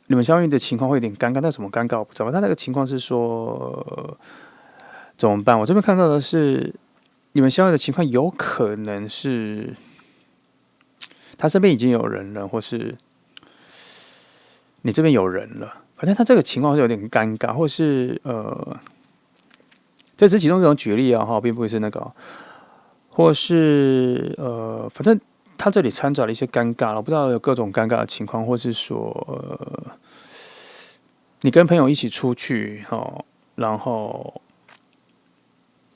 你们相遇的情况会有点尴尬，但什么尴尬我不知道。他那个情况是说怎么办？我这边看到的是，你们相遇的情况有可能是他身边已经有人了，或是你这边有人了。反正他这个情况是有点尴尬，或是这只是其中一种举例啊，哈，并不会是那个，或是反正他这里掺杂了一些尴尬了，我不知道有各种尴尬的情况，或是说你跟朋友一起出去，哦，然后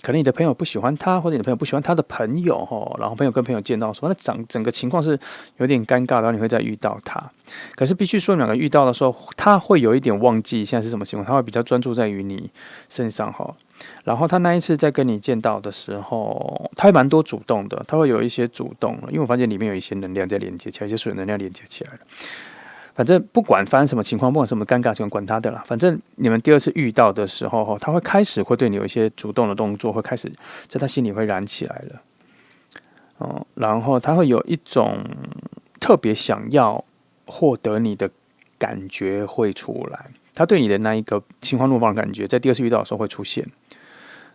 可能你的朋友不喜欢他，或者你的朋友不喜欢他的朋友，哦，然后朋友跟朋友见到说，那整个情况是有点尴尬，然后你会再遇到他。可是必须说，你们两个遇到的时候，他会有一点忘记现在是什么情况，他会比较专注在于你身上，哈。然后他那一次在跟你见到的时候，他会蛮多主动的，他会有一些主动，因为我发现里面有一些能量在连接起来，一些水能量连接起来了。反正不管发生什么情况，不管什么尴尬情况，管他的啦。反正你们第二次遇到的时候，他会开始会对你有一些主动的动作，会开始在他心里会燃起来了。哦，然后他会有一种特别想要获得你的感觉会出来，他对你的那一个心花怒放的感觉，在第二次遇到的时候会出现。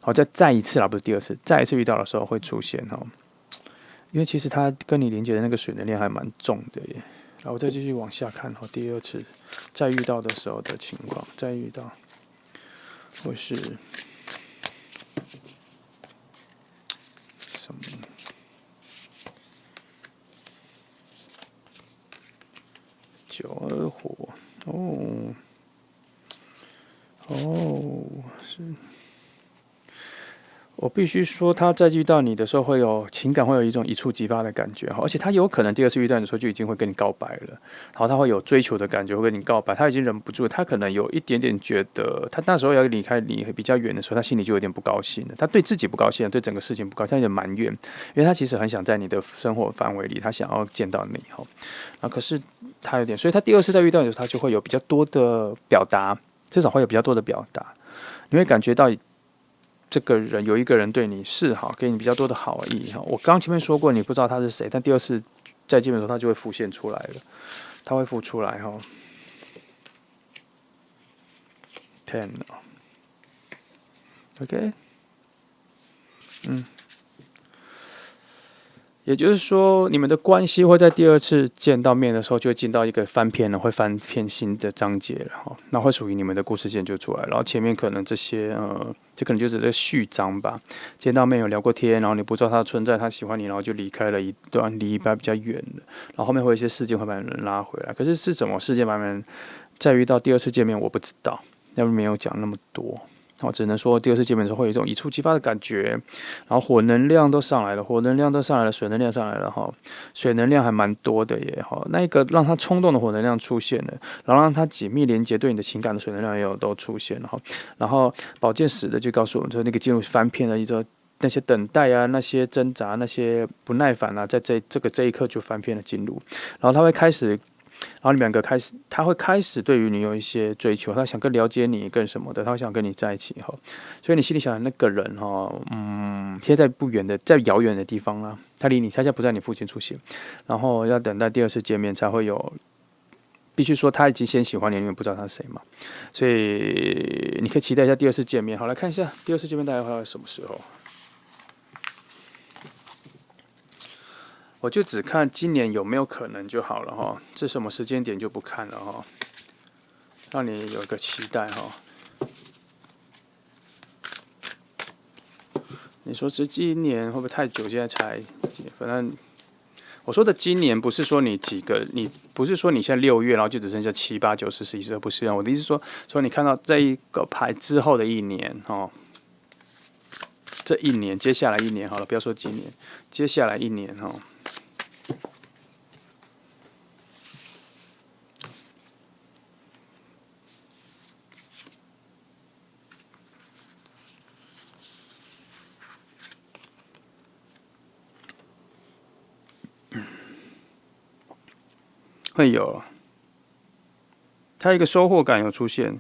好，再一次啦，不是第二次，再一次遇到的时候会出现哦。因为其实他跟你连接的那个水能量还蛮重的耶。然后我再继续往下看，第二次再遇到的时候的情况，再遇到或是什么九二火，是。我必须说，他在遇到你的时候，会有情感，会有一种一触即发的感觉，而且他有可能第二次遇到你的时候就已经会跟你告白了，然后他会有追求的感觉，会跟你告白，他已经忍不住，他可能有一点点觉得，他那时候要离开你比较远的时候，他心里就有点不高兴了，他对自己不高兴，对整个事情不高兴，他有点埋怨，因为他其实很想在你的生活范围里，他想要见到你，可是他有点，所以他第二次再遇到你的时候，他就会有比较多的表达，至少会有比较多的表达，你会感觉到。这个人有一个人对你示好，给你比较多的好意哈。我刚前面说过，你不知道他是谁，但第二次再见的时候，他就会浮现出来了，他会浮出来哈。10，OK，也就是说，你们的关系会在第二次见到面的时候，就会进到一个翻篇了，会翻篇新的章节了哈。那会属于你们的故事线就出来了，然后前面可能这些这可能就是这个序章吧。见到面有聊过天，然后你不知道他的存在，他喜欢你，然后就离开了一段，离比较远了。然后后面会有一些事件会把人拉回来，可是什么事件把人再遇到第二次见面，我不知道，要不没有讲那么多。只能说第二次见面的时候会有一种一触即发的感觉，然后火能量都上来了，水能量上来了水能量还蛮多的耶那一个让他冲动的火能量出现了，然后让他紧密连接对你的情感的水能量也有都出现了然后宝剑十的就告诉我们说那个进入翻篇了，那些等待啊，那些挣扎，那些不耐烦啊，在这一刻就翻篇了进入，然后他会开始。然后你们两个他会开始对于你有一些追求，他想更了解你，更什么的，他会想跟你在一起所以你心里想的那个人现在不远的，在遥远的地方啦，他离你，他现在不在你附近出现，然后要等待第二次见面才会有。必须说他已经先喜欢你，你们不知道他是谁嘛，所以你可以期待一下第二次见面。好，来看一下第二次见面大概会在什么时候。我就只看今年有没有可能就好了这什么时间点就不看了让你有一个期待你说这今年会不会太久？现在才，反正我说的今年不是说你不是说你现在6月，然后就只剩下7、8、9、10、11、12，不是我的意思是说你看到这一个牌之后的一年这一年接下来一年好了，不要说今年，接下来一年会有，它一个收获感有出现，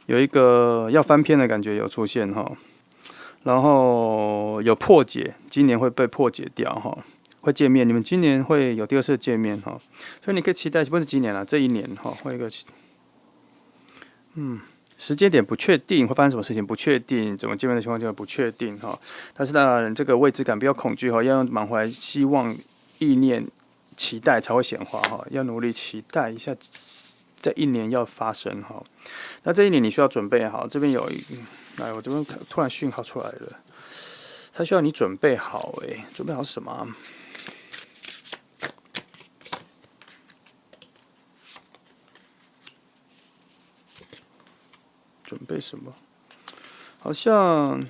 有一个要翻篇的感觉有出现然后有破解，今年会被破解掉会见面，你们今年会有第二次见面所以你可以期待，不是今年啦，这一年会有一个时间点不确定，会发生什么事情不确定，怎么见面的情况就不确定但是当然这个未知感不要恐惧要用满怀希望、意念、期待才会显化要努力期待一下这一年要发生那这一年你需要准备好，这边有我这边突然讯号出来了，它需要你准备好准备好什么准备什么？好像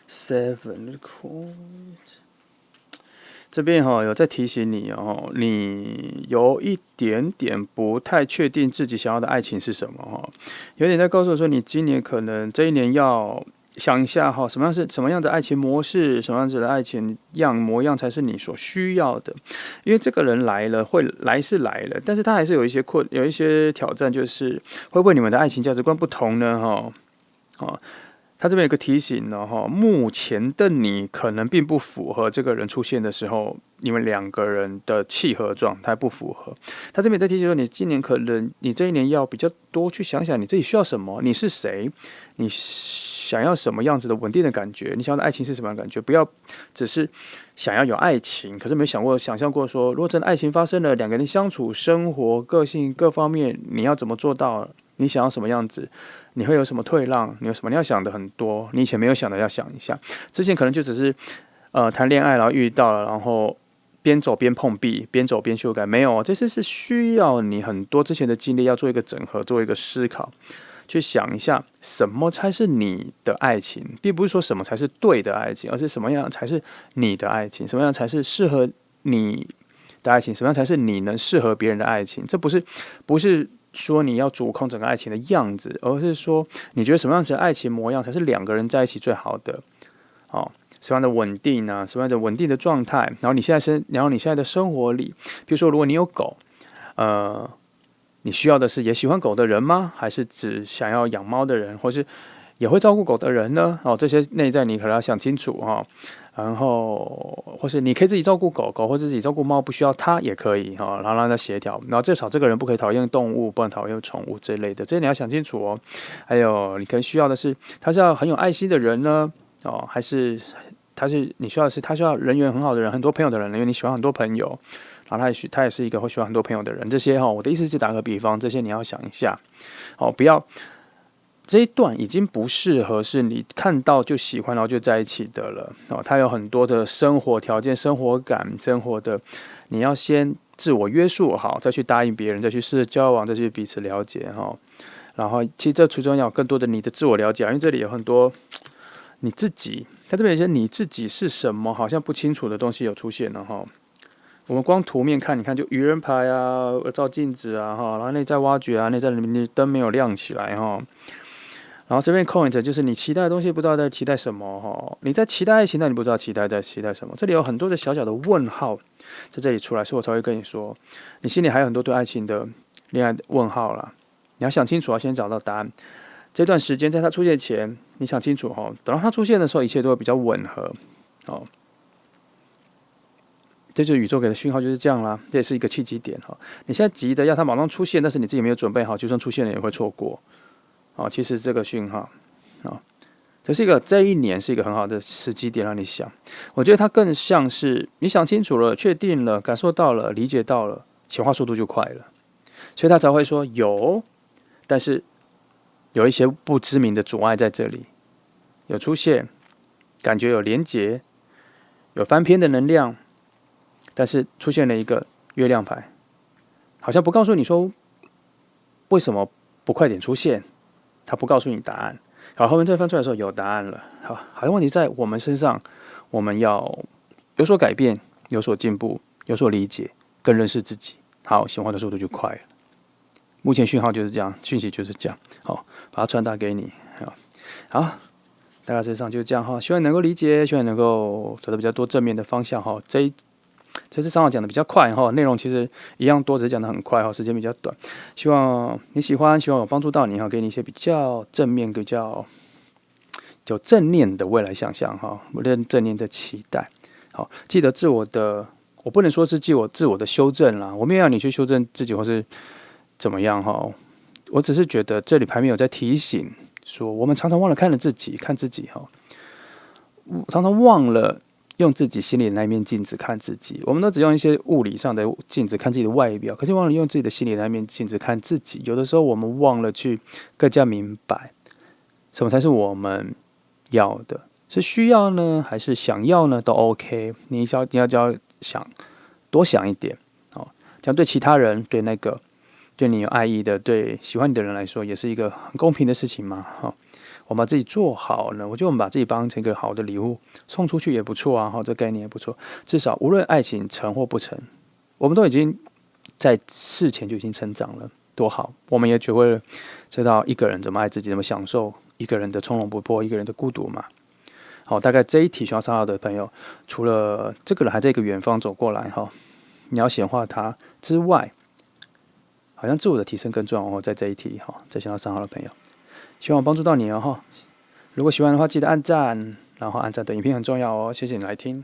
，7 coins， 这边有在提醒你你有一点点不太确定自己想要的爱情是什么有点在告诉我说，你今年可能这一年要想一下什么样的爱情模式，什么样子的爱情模样才是你所需要的。因为这个人来了，会来是来了，但是他还是有一些挑战，就是会不会你们的爱情价值观不同呢？他这边有个提醒目前的你可能并不符合这个人出现的时候，你们两个人的契合状态不符合。他这边在提醒说，你今年可能你这一年要比较多去想想你自己需要什么，你是谁，你想要什么样子的稳定的感觉，你想要的爱情是什么样的感觉，不要只是想要有爱情，可是没想象过说，如果真的爱情发生了，两个人相处、生活、个性各方面，你要怎么做到？你想要什么样子？你会有什么退让？你有什么？你要想的很多，你以前没有想的要想一下。之前可能就只是谈恋爱，然后遇到了，然后边走边碰壁，边走边修改。没有，这次是需要你很多之前的经历要做一个整合，做一个思考，去想一下什么才是你的爱情，并不是说什么才是对的爱情，而是什么样才是你的爱情，什么样才是适合你的爱情，什么样才是你能适合别人的爱情。这不是说你要主控整个爱情的样子，而是说你觉得什么样子的爱情模样才是两个人在一起最好的什么样的稳定啊，什么样的稳定的状态。然后你现在的生活里，比如说如果你有狗，你需要的是也喜欢狗的人吗？还是只想要养猫的人，或是也会照顾狗的人呢？这些内在你可能要想清楚然后，或是你可以自己照顾狗狗，或者自己照顾猫，不需要它也可以然后让它协调。然后至少这个人不可以讨厌动物，不能讨厌宠物之类的，这些你要想清楚还有，你可能需要的是，他是要很有爱心的人呢还是你需要的是他需要人缘很好的人，很多朋友的人，因为你喜欢很多朋友，然后他也是一个会喜欢很多朋友的人。这些我的意思是打个比方，这些你要想一下不要。这一段已经不适合是你看到就喜欢然后就在一起的了哦，它有很多的生活条件、生活感、生活的，你要先自我约束好，再去答应别人，再去试着交往，再去彼此了解哈。然后其实这途中要有更多的你的自我了解，因为这里有很多你自己，在这边有些你自己是什么好像不清楚的东西有出现了哈。我们光图面看，你看就愚人牌啊、照镜子啊哈，然后内在挖掘啊，内在你灯没有亮起来哈。然后这边 coin 就是你期待的东西不知道在期待什么哈，你在期待爱情，但你不知道期待在期待什么。这里有很多的小小的问号在这里出来，所以我才会跟你说，你心里还有很多对爱情的恋爱的问号啦。你要想清楚，要先找到答案。这段时间在它出现前，你想清楚哈，等到它出现的时候，一切都会比较吻合哦。这就是宇宙给的讯号，就是这样啦。这也是一个契机点哈。你现在急的要它马上出现，但是你自己没有准备好，就算出现了也会错过。哦，其实这个讯号，哦，这一年是一个很好的时机点让你想。我觉得它更像是你想清楚了、确定了、感受到了、理解到了，显化速度就快了，所以他才会说有，但是有一些不知名的阻碍在这里有出现，感觉有连结，有翻篇的能量，但是出现了一个月亮牌，好像不告诉你说为什么不快点出现。他不告诉你答案，然后后面再翻出来的时候有答案了。好像问题在我们身上，我们要有所改变，有所进步，有所理解，更认识自己。好，显化的速度就快了。目前讯号就是这样，讯息就是这样。好，把它传达给你。好，大概事实上就是这样哈。希望能够理解，希望能够找到比较多正面的方向哈。这次上号讲的比较快哈，内容其实一样多，只是讲的很快哈，时间比较短。希望你喜欢，希望有帮助到你哈，给你一些比较正面、比较有正念的未来想象哈，正念的期待。好，记得我不能说是自我的修正啦，我没有让你去修正自己或是怎么样哈。我只是觉得这里牌面有在提醒说，我们常常忘了看自己哈，常常忘了。用自己心里的那一面镜子看自己，我们都只用一些物理上的镜子看自己的外表，可是忘了用自己的心里的那一面镜子看自己。有的时候我们忘了去更加明白，什么才是我们要的，是需要呢，还是想要呢？都 OK。你要多想一点，哦，这样对其他人，对你有爱意的，对喜欢你的人来说，也是一个很公平的事情嘛，哈。我们把自己做好呢，我觉得我们把自己当成一个好的礼物送出去也不错啊，这概念也不错。至少无论爱情成或不成，我们都已经在事前就已经成长了，多好！我们也学会了知道一个人怎么爱自己，怎么享受一个人的从容不迫，一个人的孤独嘛。好，大概这一题需要上号的朋友，除了这个人还在一个远方走过来哈，你要显化他之外，好像自我的提升更重要哦。在这一题哈，在想要上号的朋友。希望帮助到你哦哈！如果喜欢的话，记得按赞，然后按赞的影片很重要哦。谢谢你来听。